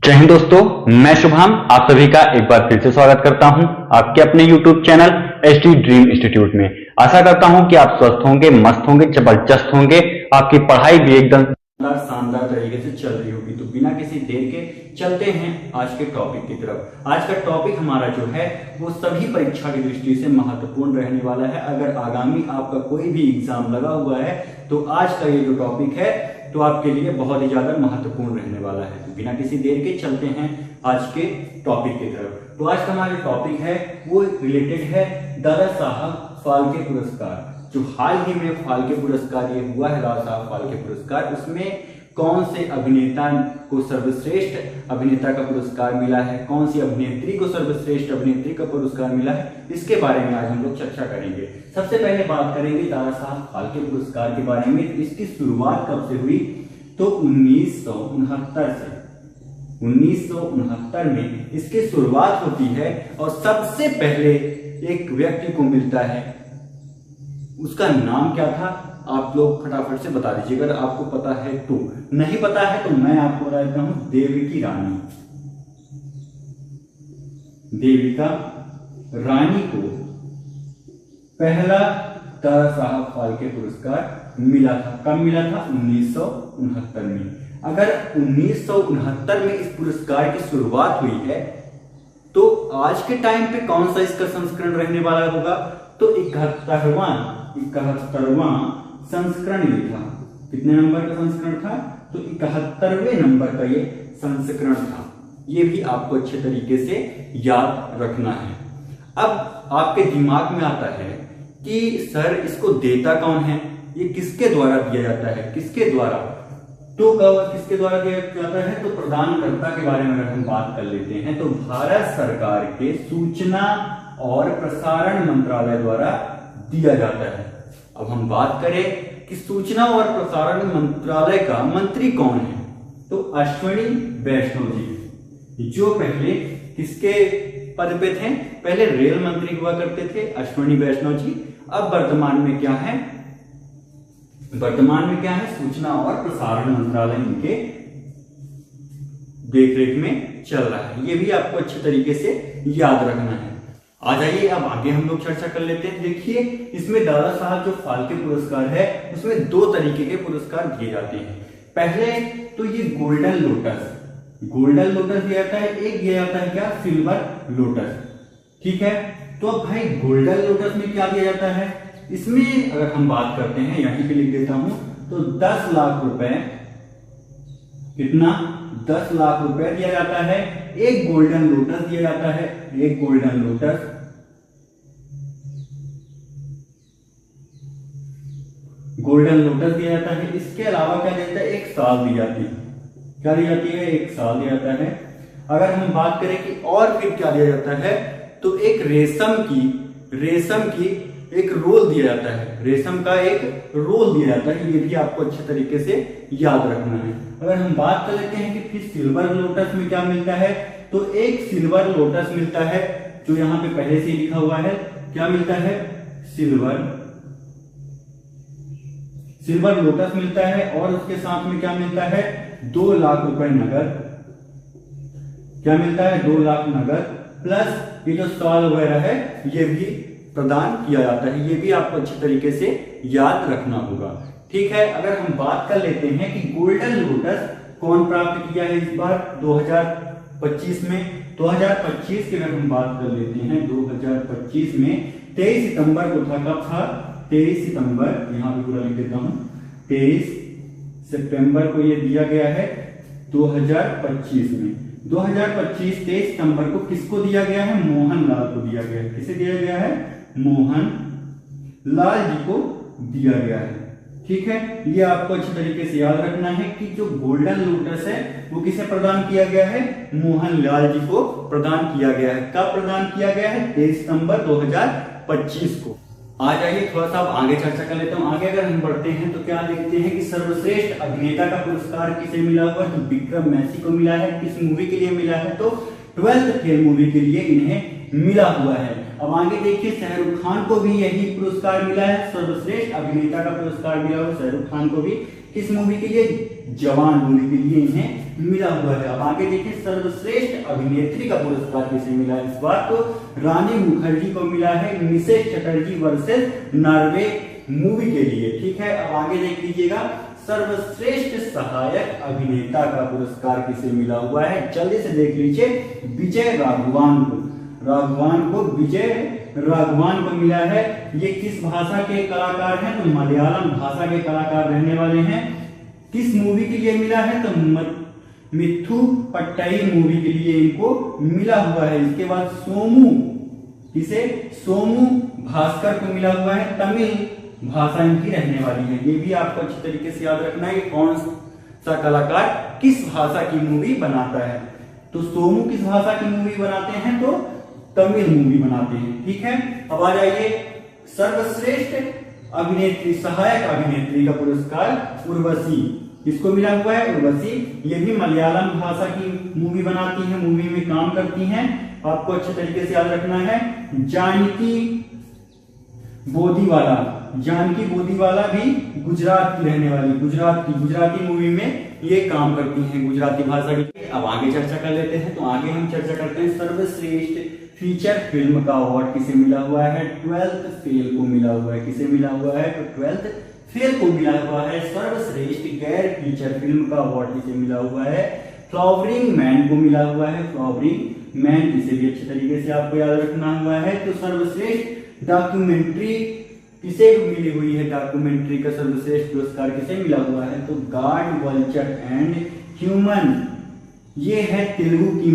जय हिंद दोस्तों, मैं शुभाम आप सभी का एक बार फिर से स्वागत करता हूं आपके अपने YouTube channel HD dream institute में। आशा करता हूं कि आप स्वस्थ होंगे, मस्त होंगे, जबरदस्त होंगे, आपकी पढ़ाई भी एकदम शानदार तरीके से चल रही होगी। तो बिना किसी देर के चलते हैं आज के टॉपिक की तरफ। आज का टॉपिक हमारा जो है वो सभी परीक्षा की दृष्टि से महत्वपूर्ण रहने वाला है। अगर आगामी आपका कोई भी एग्जाम लगा हुआ है तो आज का ये जो टॉपिक है तो आपके लिए बहुत ही ज्यादा महत्वपूर्ण रहने वाला है। तो बिना किसी देर के चलते हैं आज के टॉपिक की तरफ। तो आज का हमारा जो टॉपिक है वो रिलेटेड है दादा साहब फाल्के पुरस्कार। जो हाल ही में फाल्के पुरस्कार ये हुआ है, दादा साहब फाल्के पुरस्कार, उसमें कौन से अभिनेता को सर्वश्रेष्ठ अभिनेता का पुरस्कार मिला है, कौन सी अभिनेत्री को सर्वश्रेष्ठ अभिनेत्री का पुरस्कार मिला है, इसके बारे में आज हम लोग चर्चा करेंगे। सबसे पहले बात करेंगे दादा साहब फाल्के पुरस्कार के बारे में। इसकी शुरुआत कब से हुई तो 1969 से। 1969 में इसकी शुरुआत होती है और सबसे पहले एक व्यक्ति को मिलता है। उसका नाम क्या था आप लोग फटाफट से बता दीजिए अगर आपको पता है तो। नहीं पता है तो मैं आपको बता देता हूं, देविकी रानी। देविका रानी को पहला दादा साहब फाल्के पुरस्कार मिला था। कब मिला था? 1969 में। अगर 1969 में इस पुरस्कार की शुरुआत हुई है तो आज के टाइम पे कौन सा इसका संस्करण रहने वाला होगा तो 71वां संस्करण ये था। कितने नंबर का संस्करण था? तो 71वें नंबर का ये संस्करण था। ये भी आपको अच्छे तरीके से याद रखना है। अब आपके दिमाग में आता है कि सर इसको देता कौन है, ये किसके द्वारा दिया जाता है, किसके द्वारा? तो किसके द्वारा दिया जाता है तो प्रदानकर्ता के बारे में अगर हम बात कर लेते हैं तो भारत सरकार के सूचना और प्रसारण मंत्रालय द्वारा दिया जाता है। अब हम बात करें कि सूचना और प्रसारण मंत्रालय का मंत्री कौन है तो अश्विनी वैष्णव जी, जो पहले किसके पद पे थे? पहले रेल मंत्री हुआ करते थे अश्विनी वैष्णव जी। अब वर्तमान में क्या है? वर्तमान में क्या है? सूचना और प्रसारण मंत्रालय इनके देखरेख में चल रहा है। ये भी आपको अच्छे तरीके से याद रखना है। आ जाइए अब आगे हम लोग चर्चा कर लेते हैं। देखिए इसमें दादा साहब जो फाल्के पुरस्कार है उसमें दो तरीके के पुरस्कार दिए जाते हैं। पहले तो ये गोल्डन लोटस दिया जाता है। एक दिया जाता है क्या? Silver lotus. ठीक है, तो अब भाई गोल्डन लोटस में क्या दिया जाता है? इसमें अगर हम बात करते हैं, यहीं पे लिख देता हूं, तो 10 लाख रुपए, कितना? 10 लाख रुपए दिया जाता है। एक गोल्डन लोटस दिया जाता है, एक गोल्डन लोटस। गोल्डन लोटस दिया जाता है। इसके अलावा क्या दिया जाता है? एक साल दी जाती है। क्या दी जाती है? एक साल दिया जाता है। अगर हम बात करें कि और फिर क्या दिया जाता है तो एक रेशम की एक रोल दिया जाता है। रेशम का एक रोल दिया जाता है। ये भी आपको अच्छे तरीके से याद रखना है। अगर हम बात कर लेते हैं कि फिर सिल्वर लोटस में क्या मिलता है तो एक सिल्वर लोटस मिलता है, जो यहां पे पहले से लिखा हुआ है। क्या मिलता है? सिल्वर लोटस मिलता है। और उसके साथ में क्या मिलता है? 2 लाख रुपए नगद। क्या मिलता है? 2 लाख नगद प्लस ये जो स्टॉल वगैरह है ये भी प्रदान किया जाता है। ये भी आपको अच्छे तरीके से याद रखना होगा। ठीक है, अगर हम बात कर लेते हैं कि गोल्डन लोटस कौन प्राप्त किया है इस बार 2025 में। 2025 की अगर हम बात कर लेते हैं 2025 में 23 सितंबर को था। कब था? 23 सितंबर, यहां पे पूरा लिख देता हूं, 23 सितंबर को ये दिया गया है 2025 में। 2025 23 सितंबर को किसको दिया गया है? मोहनलाल को दिया गया है। किसे दिया गया है? मोहन लाल जी को दिया गया है। ठीक है, ये आपको अच्छे तरीके से याद रखना है कि जो गोल्डन लोटस है वो किसे प्रदान किया गया है? मोहन लाल जी को प्रदान किया गया है। कब प्रदान किया गया है? 23 सितंबर 2025 को। आ जाइए थोड़ा सा आगे चर्चा कर लेता हूं। आगे अगर हम बढ़ते हैं तो क्या देखते हैं कि सर्वश्रेष्ठ अभिनेता का पुरस्कार किसे मिला हुआ है तो विक्रम मैसी को मिला है। किस मूवी के लिए मिला है तो 12th फेल मूवी के लिए इन्हें मिला हुआ है। अब आगे देखिए शाहरुख खान को भी यही पुरस्कार मिला है। सर्वश्रेष्ठ अभिनेता का पुरस्कार मिला हुआ शाहरुख खान को भी। किस मूवी के लिए? जवान मूवी के लिए इन्हें मिला हुआ है। अब आगे देखिए, सर्वश्रेष्ठ अभिनेत्री का पुरस्कार किसे मिला है? इस बार तो रानी मुखर्जी को मिला है Mrs Chatterjee versus Norway movie के लिए। ठीक है, अब आगे देख लीजिएगा, सर्वश्रेष्ठ सहायक अभिनेता का पुरस्कार किसे मिला हुआ है? जल्दी से देख लीजिए, विजय राघवान को। विजय राघवान को मिला है। ये किस भाषा के कलाकार हैं? तो मलयालम भाषा के कलाकार रहने वाले हैं। किस मूवी के लिए मिला है? तो मिथु पट्टाई मूवी के लिए इनको मिला हुआ है। इसके बाद सोमू भास्कर को मिला हुआ है। तमिल भाषा इनकी रहने वाली है। ये भी आपको अच्छी तरीके से याद रखना है कि कौन सा कलाकार किस भाषा की मूवी बनाता है। तो सोमू किस भाषा की मूवी बनाते हैं? तो तमिल मूवी बनाते हैं। ठीक है, अब आ जाइए, सर्वश्रेष्ठ अभिनेत्री, सहायक अभिनेत्री का पुरस्कार उर्वशी, किसको मिला हुआ है? उर्वशी। ये भी मलयालम भाषा की मूवी बनाती है, मूवी में काम करती हैं। आपको अच्छे तरीके से याद रखना है। जानकी बोदीवाला भी गुजरात की रहने वाली, गुजराती मूवी में ये काम करती हैं, गुजराती भाषा की। अब आगे चर्चा कर लेते हैं। तो आगे हम चर्चा करते हैं, सर्वश्रेष्ठ फीचर फिल्म का अवार्ड किसे मिला हुआ है? 12th फेल को मिला हुआ है। किसे मिला हुआ है? तो 12th फेल को मिला हुआ है। सर्वश्रेष्ठ गैर फीचर फिल्म का अवार्ड किसे मिला हुआ है? फ्लावरिंग मैन को मिला हुआ है। फ्लावरिंग मैन, इसे भी अच्छे तरीके से आपको याद रखना हुआ है। तो सर्वश्रेष्ठ डॉक्यूमेंट्री किसे मिली हुई है? डॉक्यूमेंट्री का सर्वश्रेष्ठ पुरस्कार किसे मिला हुआ है? तो गॉड, वल्चर एंड ह्यूमन, ये है तेलुगु की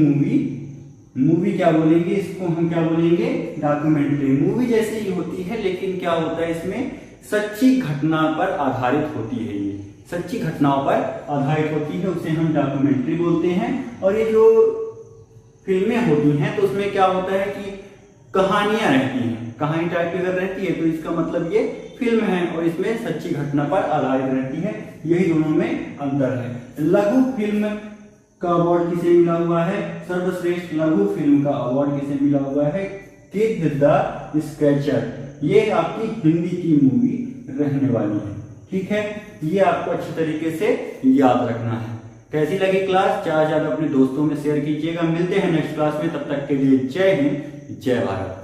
मूवी क्या बोलेंगे इसको? हम क्या बोलेंगे? डॉक्यूमेंट्री। मूवी जैसे ही होती है, लेकिन क्या होता है इसमें? सच्ची घटना पर आधारित होती है। ये सच्ची घटनाओं पर आधारित होती है, उसे हम डॉक्यूमेंट्री बोलते हैं। और ये जो फिल्में होती हैं, तो उसमें क्या होता है कि कहानियां रहती हैं, कहानी टाइप की अगर रहती है तो इसका मतलब ये फिल्म है, और इसमें सच्ची घटना पर आधारित रहती है। यही दोनों में अंतर है। लघु फिल्म का अवार्ड किसे मिला हुआ है? सर्वश्रेष्ठ लघु फिल्म का अवार्ड किसे मिला हुआ है? किड द स्केचर, ये आपकी हिंदी की मूवी रहने वाली है। ठीक है, ये आपको अच्छे तरीके से याद रखना है। कैसी लगी क्लास? ज्यादा ज्यादा अपने दोस्तों में शेयर कीजिएगा। मिलते हैं नेक्स्ट क्लास में, तब तक के लिए जय हिंद, जय भारत।